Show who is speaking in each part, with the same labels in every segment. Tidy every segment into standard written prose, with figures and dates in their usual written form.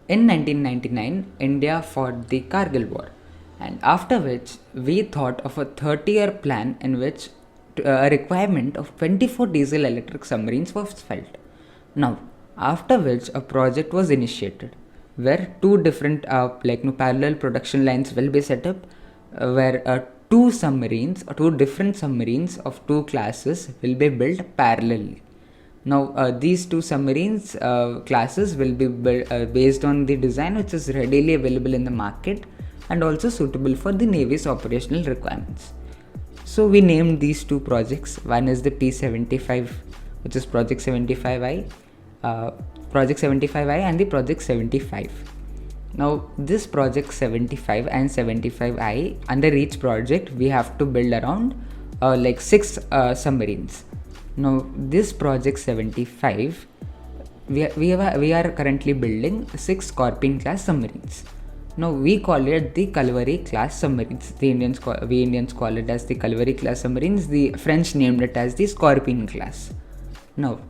Speaker 1: In 1999, India fought the Kargil War, and after which we thought of a 30-year plan in which a requirement of 24 diesel electric submarines was felt. Now, after which a project was initiated where two different parallel production lines will be set up, where two different submarines of two classes will be built parallelly. Now, these two submarines classes will be based on the design which is readily available in the market and also suitable for the Navy's operational requirements. So, we named these two projects. One is the P-75, which is Project 75I, and the Project 75. Now, this Project 75 and 75I, under each project, we have to build around 6 submarines. Now, this Project 75, we are currently building 6 Scorpene class submarines. Now, we call it the Calvary class submarines. We Indians call it as the Calvary class submarines. The French named it as the Scorpene class. Now,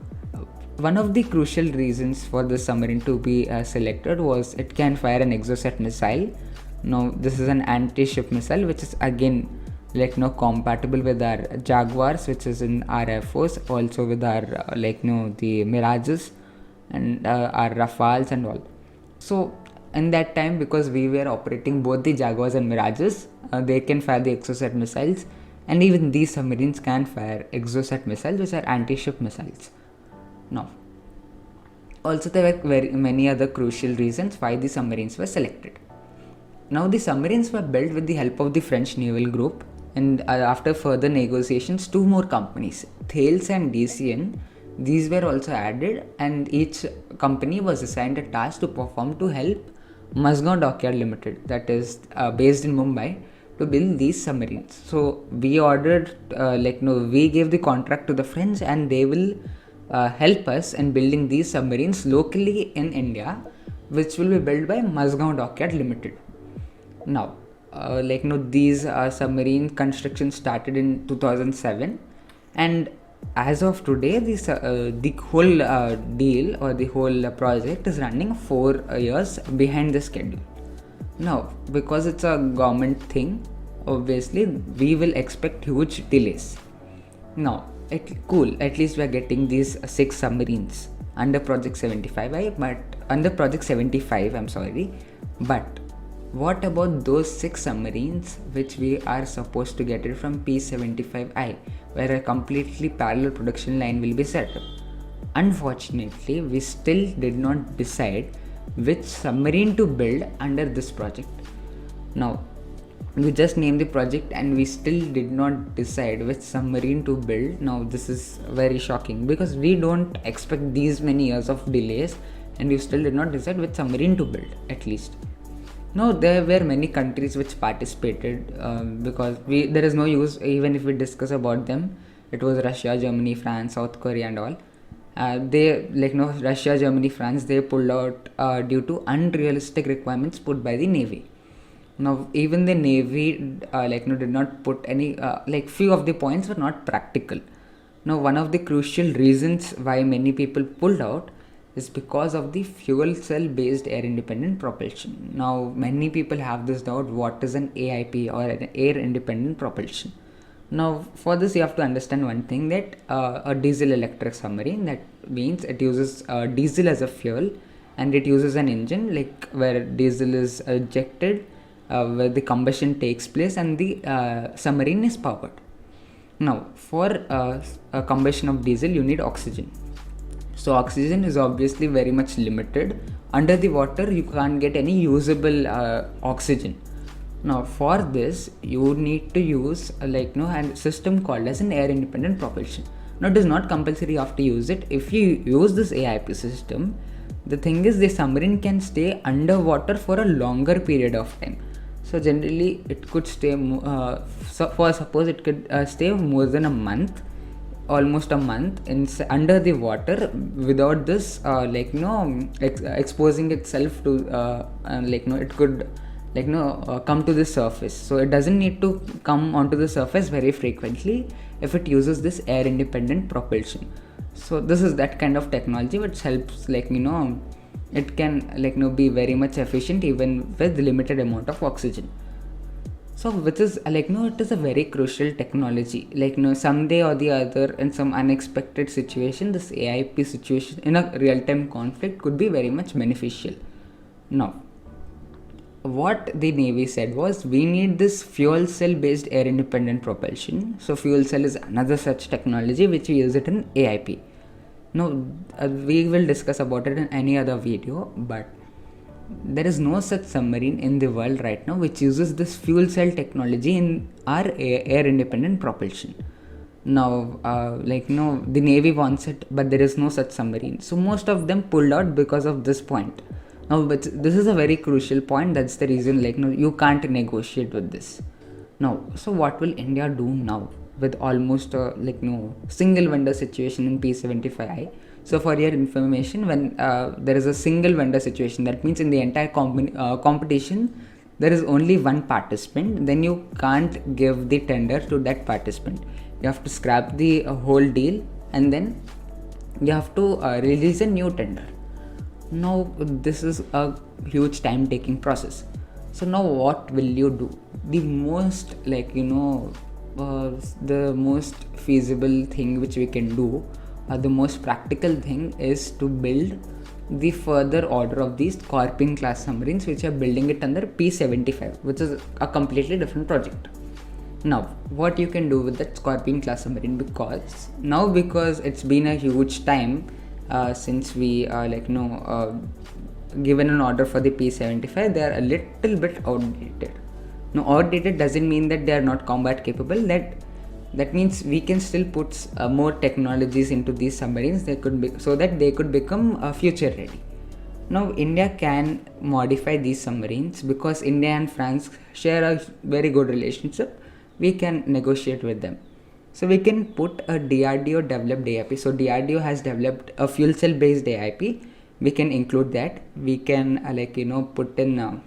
Speaker 1: one of the crucial reasons for the submarine to be selected was it can fire an exocet missile. Now, this is an anti-ship missile which is again compatible with our Jaguars, which is in our Air Force, also with our the Mirages and our Rafales and all. So in that time, because we were operating both the Jaguars and Mirages, they can fire the exocet missiles, and even these submarines can fire exocet missiles, which are anti-ship missiles. Now, also there were very many other crucial reasons why the submarines were selected. Now, the submarines were built with the help of the French naval group, and after further negotiations, 2 more companies, Thales and DCN, these were also added, and each company was assigned a task to perform to help Mazgaon Dockyard Limited, that is based in Mumbai, to build these submarines. So we ordered, we gave the contract to the French, and they will help us in building these submarines locally in India, which will be built by Mazgaon Dockyard Limited. Now, these submarine construction started in 2007, and as of today, the whole deal or the whole project is running 4 years behind the schedule. Now, because it's a government thing, obviously we will expect huge delays. Now, cool, at least we are getting these 6 submarines under Project 75, but what about those 6 submarines which we are supposed to get it from P-75I, where a completely parallel production line will be set up? Unfortunately, we still did not decide which submarine to build under this project. Now, we just named the project and we still did not decide which submarine to build. Now, this is very shocking because we don't expect these many years of delays and we still did not decide which submarine to build, at least. Now, there were many countries which participated because there is no use even if we discuss about them. It was Russia, Germany, France, South Korea and all. Russia, Germany, France, they pulled out due to unrealistic requirements put by the Navy. Now, even the Navy did not put any, few of the points were not practical. Now, one of the crucial reasons why many people pulled out is because of the fuel cell based air independent propulsion. Now, many people have this doubt, what is an AIP or an air independent propulsion? Now, for this you have to understand one thing, that a diesel electric submarine, that means it uses diesel as a fuel and it uses an engine where diesel is ejected, where the combustion takes place and the submarine is powered. Now, for a combustion of diesel you need oxygen. So oxygen is obviously very much limited. Under the water you can't get any usable oxygen. Now, for this you need to use a system called as an air independent propulsion. Now, it is not compulsory you have to use it. If you use this AIP system, the thing is the submarine can stay underwater for a longer period of time. So generally it could stay suppose it could stay more than a month, almost a month under the water without this exposing itself to it could come to the surface. So it doesn't need to come onto the surface very frequently if it uses this air independent propulsion. So this is that kind of technology which helps It can be very much efficient even with limited amount of oxygen. So which is it is a very crucial technology. Someday or the other, in some unexpected situation, this AIP situation in a real-time conflict could be very much beneficial. Now, what the Navy said was, we need this fuel cell based air independent propulsion. So fuel cell is another such technology which we use it in AIP. Now, we will discuss about it in any other video, but there is no such submarine in the world right now which uses this fuel cell technology in our air independent propulsion. Now, the Navy wants it, but there is no such submarine. So most of them pulled out because of this point. Now, but this is a very crucial point. That's the reason, you can't negotiate with this. Now, so what will India do now with almost single vendor situation in P-75I? So for your information, when there is a single vendor situation, that means in the entire competition, there is only one participant, then you can't give the tender to that participant. You have to scrap the whole deal, and then you have to release a new tender. Now, this is a huge time taking process. So now what will you do? The most the most feasible thing which we can do, the most practical thing, is to build the further order of these Scorpene class submarines, which are building it under P-75, which is a completely different project. Now, what you can do with that Scorpene class submarine, because it's been a huge time since we given an order for the P-75, they are a little bit outdated. Now, outdated doesn't mean that they are not combat capable. That means we can still put more technologies into these submarines. So that they could become future ready. Now, India can modify these submarines because India and France share a very good relationship. We can negotiate with them. So we can put a DRDO developed AIP. So DRDO has developed a fuel cell based AIP. We can include that. We can put in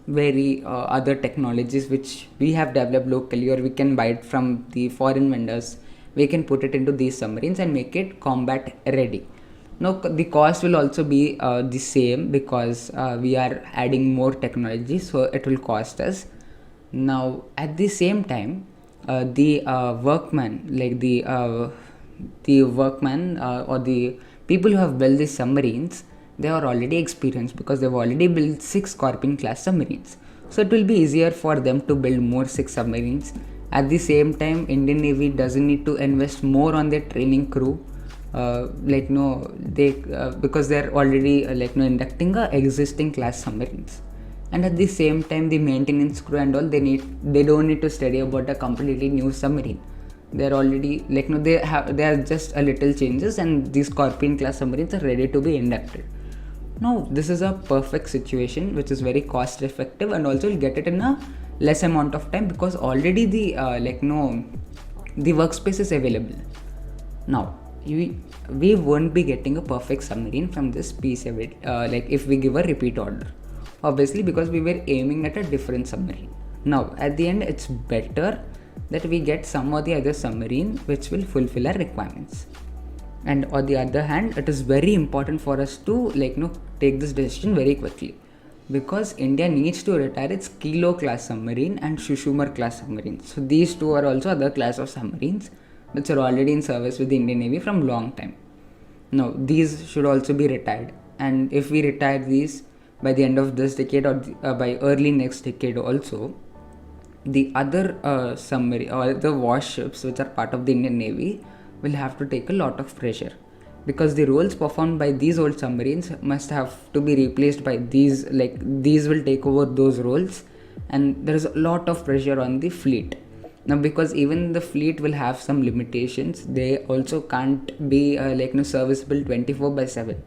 Speaker 1: very other technologies which we have developed locally, or we can buy it from the foreign vendors. We can put it into these submarines and make it combat ready. Now, the cost will also be the same because we are adding more technology, so it will cost us. Now, at the same time, the workman or the people who have built these submarines, they are already experienced because they've already built 6 Scorpene class submarines. So it will be easier for them to build more 6 submarines. At the same time, Indian Navy doesn't need to invest more on their training crew. Because they're already inducting existing class submarines. And at the same time, the maintenance crew and all, they don't need to study about a completely new submarine. They're already they are just a little changes, and these Scorpene class submarines are ready to be inducted. Now, this is a perfect situation which is very cost effective, and also you'll get it in a less amount of time because already the workspace is available. Now, we won't be getting a perfect submarine from this P7 if we give a repeat order, obviously, because we were aiming at a different submarine. Now, at the end, it's better that we get some or the other submarine which will fulfill our requirements. And on the other hand, it is very important for us to take this decision very quickly, because India needs to retire its Kilo class submarine and Shushumar class submarines. So these two are also other class of submarines which are already in service with the Indian Navy from long time. Now, these should also be retired, and if we retire these by the end of this decade, or by early next decade also, the other submarine or the warships which are part of the Indian Navy will have to take a lot of pressure, because the roles performed by these old submarines must have to be replaced by these. These will take over those roles, and there is a lot of pressure on the fleet. Now, because even the fleet will have some limitations, they also can't be serviceable 24/7.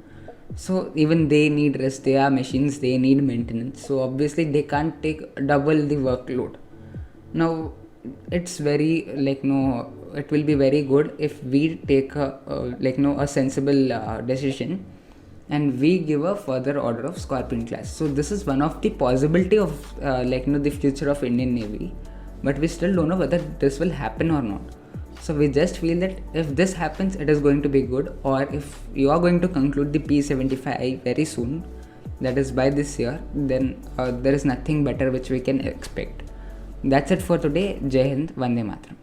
Speaker 1: So even they need rest. They are machines, they need maintenance, so obviously they can't take double the workload. Now, it's very it will be very good if we take a sensible decision, and we give a further order of Scorpene class. So this is one of the possibility of the future of Indian Navy, but we still don't know whether this will happen or not. So we just feel that if this happens, it is going to be good, or if you are going to conclude the P-75I very soon, that is by this year, then there is nothing better which we can expect. That's it for today. Jai Hind, Vande Mataram.